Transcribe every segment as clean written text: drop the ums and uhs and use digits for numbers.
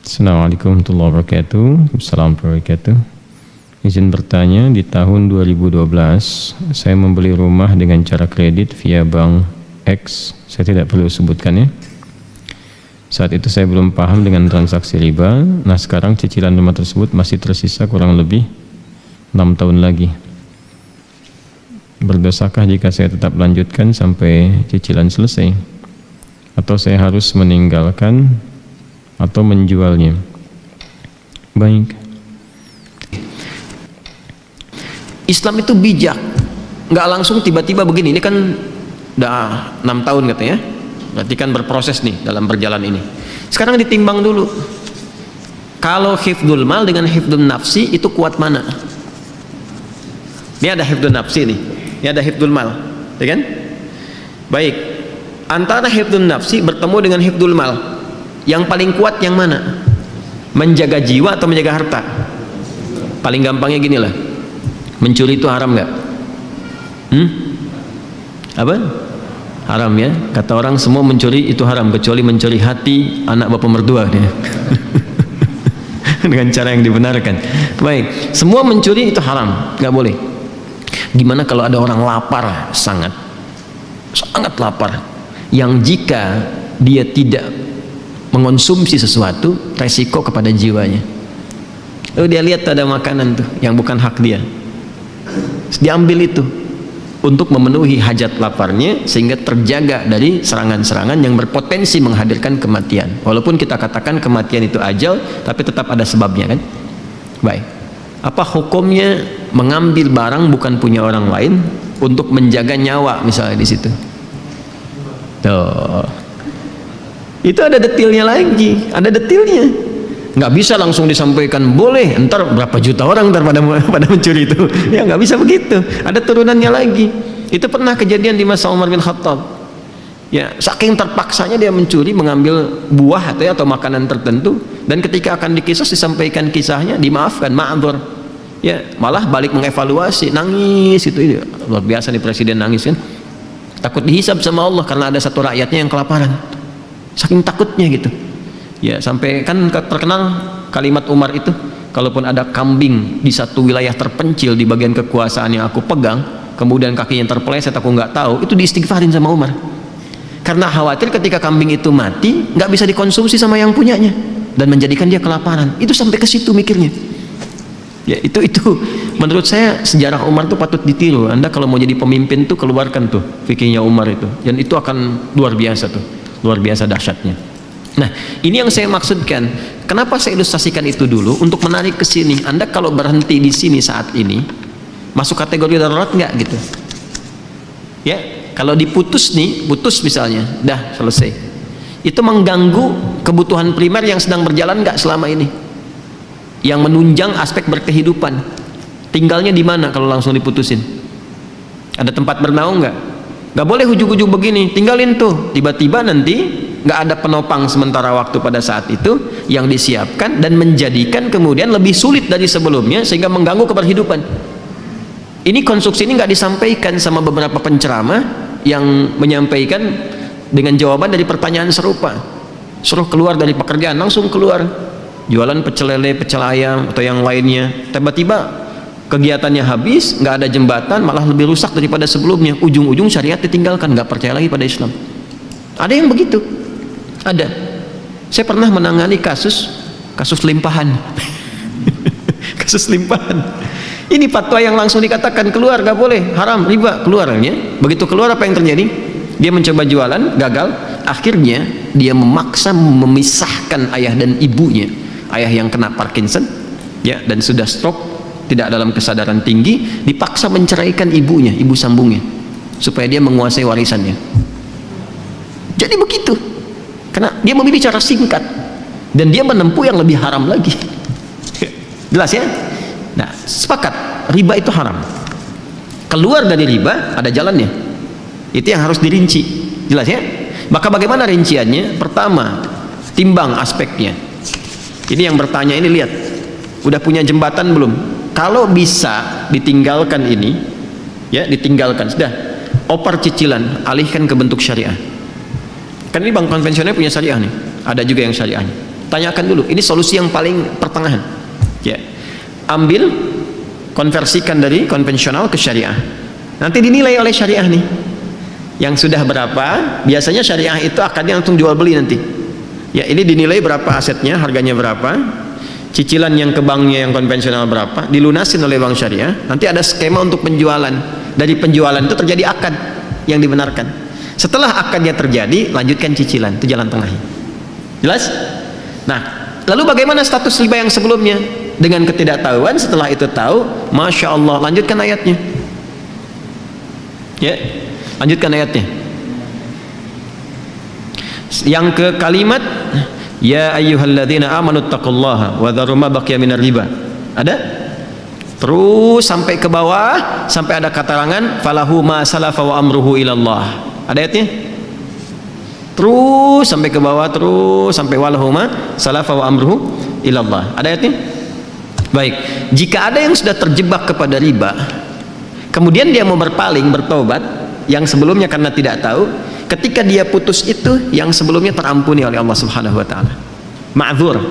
Assalamualaikum warahmatullahi wabarakatuh. Assalamualaikum warahmatullahi wabarakatuh. Izin bertanya, di tahun 2012 saya membeli rumah dengan cara kredit via bank X, saya tidak perlu sebutkannya. Saat itu saya belum paham dengan transaksi riba. Nah, sekarang cicilan rumah tersebut masih tersisa kurang lebih 6 tahun lagi. Berdosakah jika saya tetap lanjutkan sampai cicilan selesai? Atau saya harus meninggalkan atau menjualnya? Baik. Islam itu bijak, nggak langsung tiba-tiba begini. Ini kan udah 6 tahun katanya, berarti kan berproses nih dalam berjalan ini. Sekarang ditimbang dulu, kalau hifdzul mal dengan hifdzul nafsi itu kuat mana? Ini ada hifdzul nafsi nih, ini ada hifdzul mal, ya kan? Baik, antara hifdzul nafsi bertemu dengan hifdzul mal, yang paling kuat yang mana? Menjaga jiwa atau menjaga harta? Paling gampangnya gini lah, mencuri itu haram nggak? Apa? Haram ya. Kata orang semua mencuri itu haram kecuali mencuri hati anak bapak mertua dia. Dengan cara yang dibenarkan. Baik, semua mencuri itu haram, nggak boleh. Gimana kalau ada orang lapar, sangat lapar, yang jika dia tidak mengonsumsi sesuatu, resiko kepada jiwanya. Lalu dia lihat ada makanan tuh yang bukan hak dia, diambil itu untuk memenuhi hajat laparnya, sehingga terjaga dari serangan-serangan yang berpotensi menghadirkan kematian. Walaupun kita katakan kematian itu ajal, tapi tetap ada sebabnya kan. Baik, apa hukumnya mengambil barang bukan punya orang lain untuk menjaga nyawa misalnya di situ? Tuh, itu ada detailnya lagi, ada detailnya. Nggak bisa langsung disampaikan boleh, entar berapa juta orang pada mencuri itu. Ya nggak bisa begitu, ada turunannya lagi. Itu pernah kejadian di masa Umar bin Khattab. Ya, saking terpaksanya dia mencuri, mengambil buah atau makanan tertentu, dan ketika akan dikisos disampaikan kisahnya, dimaafkan, ma'adzur. Ya, malah balik mengevaluasi, nangis itu. Luar biasa nih presiden nangis kan. Takut dihisab sama Allah karena ada satu rakyatnya yang kelaparan. Saking takutnya gitu. Ya, sampai kan terkenal kalimat Umar itu, kalaupun ada kambing di satu wilayah terpencil di bagian kekuasaan yang aku pegang, kemudian kakinya terpeleset aku nggak tahu, itu diistighfarin sama Umar, karena khawatir ketika kambing itu mati nggak bisa dikonsumsi sama yang punyanya dan menjadikan dia kelaparan. Itu sampai ke situ mikirnya. Ya, itu menurut saya sejarah Umar tuh patut ditiru. Anda kalau mau jadi pemimpin tuh keluarkan tuh fikihnya Umar itu, dan itu akan luar biasa tuh, luar biasa dahsyatnya. Nah, ini yang saya maksudkan. Kenapa saya ilustrasikan itu dulu untuk menarik ke sini. Anda kalau berhenti di sini saat ini, masuk kategori darurat nggak gitu? Ya, kalau diputus nih, putus misalnya, dah selesai. Itu mengganggu kebutuhan primer yang sedang berjalan nggak selama ini? Yang menunjang aspek berkehidupan. Tinggalnya di mana kalau langsung diputusin? Ada tempat bernaung nggak? Nggak boleh ujug-ujug begini, tinggalin tuh. Tiba-tiba nanti nggak ada penopang sementara waktu pada saat itu yang disiapkan dan menjadikan kemudian lebih sulit dari sebelumnya sehingga mengganggu keberhidupan. Ini konstruksi ini nggak disampaikan sama beberapa penceramah yang menyampaikan dengan jawaban dari pertanyaan serupa. Suruh keluar dari pekerjaan, langsung keluar jualan pecel lele, pecel ayam atau yang lainnya. Tiba-tiba kegiatannya habis, nggak ada jembatan, malah lebih rusak daripada sebelumnya. Ujung-ujung syariat ditinggalkan, nggak percaya lagi pada Islam. Ada yang begitu. Ada. Saya pernah menangani kasus limpahan. Kasus limpahan. Ini fatwa yang langsung dikatakan keluar, gak boleh, haram, riba, keluarnya. Begitu keluar apa yang terjadi? Dia mencoba jualan, gagal. Akhirnya dia memaksa memisahkan ayah dan ibunya. Ayah yang kena Parkinson, ya, dan sudah stroke, tidak dalam kesadaran tinggi, dipaksa menceraikan ibunya, ibu sambungnya, supaya dia menguasai warisannya. Jadi begitu. Karena dia memilih cara singkat dan dia menempuh yang lebih haram lagi. Jelas ya? Nah, sepakat, riba itu haram. Keluar dari riba ada jalannya. Itu yang harus dirinci. Jelas ya? Maka bagaimana rinciannya? Pertama, timbang aspeknya. Ini yang bertanya ini, lihat, udah punya jembatan belum? Kalau bisa ditinggalkan ini, ya, ditinggalkan, sudah, oper cicilan, alihkan ke bentuk syariah. Kan ini bank konvensional punya syariah nih, ada juga yang syariahnya. Tanyakan dulu. Ini solusi yang paling pertengahan. Ya. Ambil, konversikan dari konvensional ke syariah. Nanti dinilai oleh syariah nih. Yang sudah berapa? Biasanya syariah itu akadnya langsung jual beli nanti. Ya, ini dinilai berapa asetnya, harganya berapa, cicilan yang ke banknya yang konvensional berapa, dilunasin oleh bank syariah. Nanti ada skema untuk penjualan. Dari penjualan itu terjadi akad yang dibenarkan. Setelah akadnya terjadi, lanjutkan cicilan. Itu jalan tengahnya. Jelas? Nah, lalu bagaimana status riba yang sebelumnya? Dengan ketidaktahuan, setelah itu tahu, Masya Allah, lanjutkan ayatnya. Ya, lanjutkan ayatnya. Yang ke kalimat, ya ayyuhalladzina amanu taqullaha wa dharu ma baqiya minar riba. Ada? Terus sampai ke bawah, sampai ada karangan falahu ma salafa wa amruhu ilallah. Ada ayatnya? Terus sampai ke bawah, terus sampai walahu ma salafa wa amruhu ilallah. Ada ayatnya? Baik, jika ada yang sudah terjebak kepada riba, kemudian dia mau berpaling, bertobat, yang sebelumnya karena tidak tahu, ketika dia putus itu, yang sebelumnya terampuni oleh Allah Subhanahu wa taala. Ma'dzur,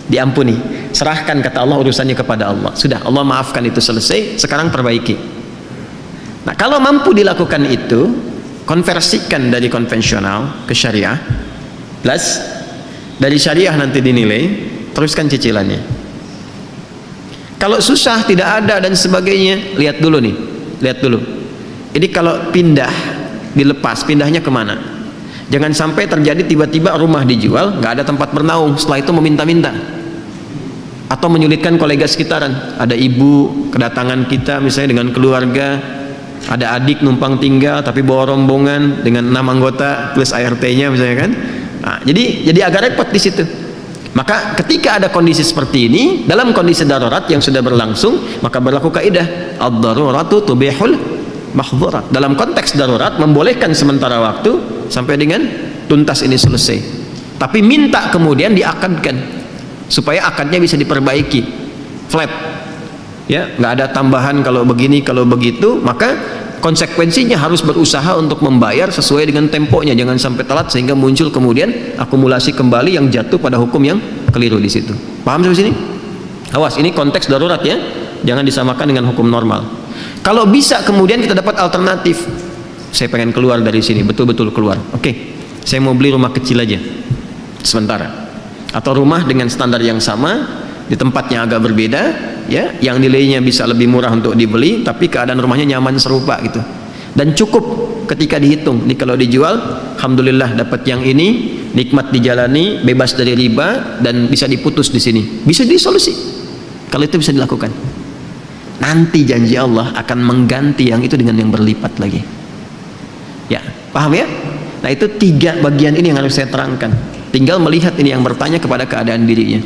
diampuni. Serahkan, kata Allah, urusannya kepada Allah. Sudah, Allah maafkan, itu selesai, sekarang perbaiki. Nah, kalau mampu dilakukan itu, konversikan dari konvensional ke syariah. Plus dari syariah nanti dinilai, teruskan cicilannya. Kalau susah, tidak ada dan sebagainya, lihat dulu nih, lihat dulu. Ini kalau pindah, dilepas, pindahnya kemana? Jangan sampai terjadi tiba-tiba rumah dijual, nggak ada tempat bernaung, setelah itu meminta-minta, atau menyulitkan kolega sekitaran. Ada ibu kedatangan kita misalnya dengan keluarga, ada adik numpang tinggal tapi bawa rombongan dengan 6 anggota plus ART-nya misalnya kan. Nah, jadi agak repot di situ. Maka ketika ada kondisi seperti ini, dalam kondisi darurat yang sudah berlangsung, maka berlaku kaidah ad-daruratu tubihul mahdzurat. Dalam konteks darurat membolehkan sementara waktu sampai dengan tuntas ini selesai. Tapi minta kemudian diakadkan supaya akadnya bisa diperbaiki. Flat. Ya, nggak ada tambahan kalau begini, kalau begitu, maka konsekuensinya harus berusaha untuk membayar sesuai dengan temponya, jangan sampai telat sehingga muncul kemudian akumulasi kembali yang jatuh pada hukum yang keliru di situ. Paham sampai sini? Awas, ini konteks darurat ya, jangan disamakan dengan hukum normal. Kalau bisa kemudian kita dapat alternatif, saya pengen keluar dari sini, betul-betul keluar. Oke, saya mau beli rumah kecil aja sementara, atau rumah dengan standar yang sama di tempatnya agak berbeda, ya, yang nilainya bisa lebih murah untuk dibeli, tapi keadaan rumahnya nyaman serupa gitu, dan cukup ketika dihitung. Nih kalau dijual, alhamdulillah dapat yang ini, nikmat dijalani, bebas dari riba, dan bisa diputus di sini, bisa disolusi. Kalau itu bisa dilakukan, nanti janji Allah akan mengganti yang itu dengan yang berlipat lagi. Ya, paham ya? Nah, itu 3 bagian ini yang harus saya terangkan. Tinggal melihat ini yang bertanya kepada keadaan dirinya.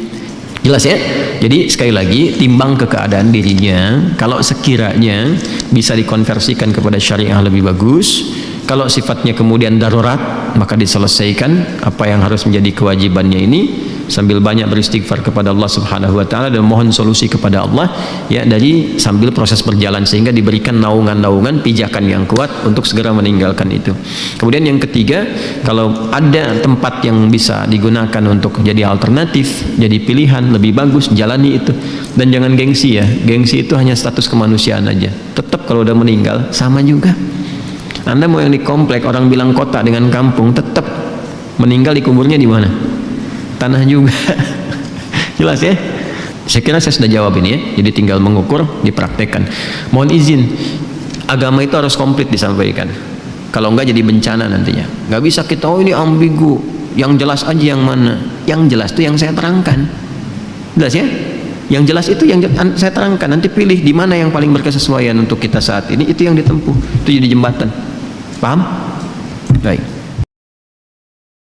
Jelas ya? Jadi sekali lagi, timbang ke keadaan dirinya. Kalau sekiranya bisa dikonversikan kepada syariah lebih bagus. Kalau sifatnya kemudian darurat, maka diselesaikan apa yang harus menjadi kewajibannya ini, sambil banyak beristighfar kepada Allah Subhanahu wa taala dan mohon solusi kepada Allah, ya, dari sambil proses berjalan sehingga diberikan naungan-naungan, pijakan yang kuat untuk segera meninggalkan itu. Kemudian yang ketiga, kalau ada tempat yang bisa digunakan untuk jadi alternatif, jadi pilihan lebih bagus, jalani itu. Dan jangan gengsi ya, gengsi itu hanya status kemanusiaan aja. Tetap kalau udah meninggal sama juga. Anda mau yang di komplek, orang bilang kota dengan kampung, tetap meninggal dikuburnya di mana? Tanah juga. Jelas ya? Saya kira saya sudah jawab ini ya. Jadi tinggal mengukur, dipraktekkan. Mohon izin, agama itu harus komplit disampaikan. Kalau enggak jadi bencana nantinya. Nggak bisa kita, oh ini ambigu, yang jelas aja yang mana. Yang jelas itu yang saya terangkan. Jelas ya? Yang jelas itu yang saya terangkan. Nanti pilih di mana yang paling berkesesuaian untuk kita saat ini, itu yang ditempuh. Itu jadi jembatan. Paham? Baik.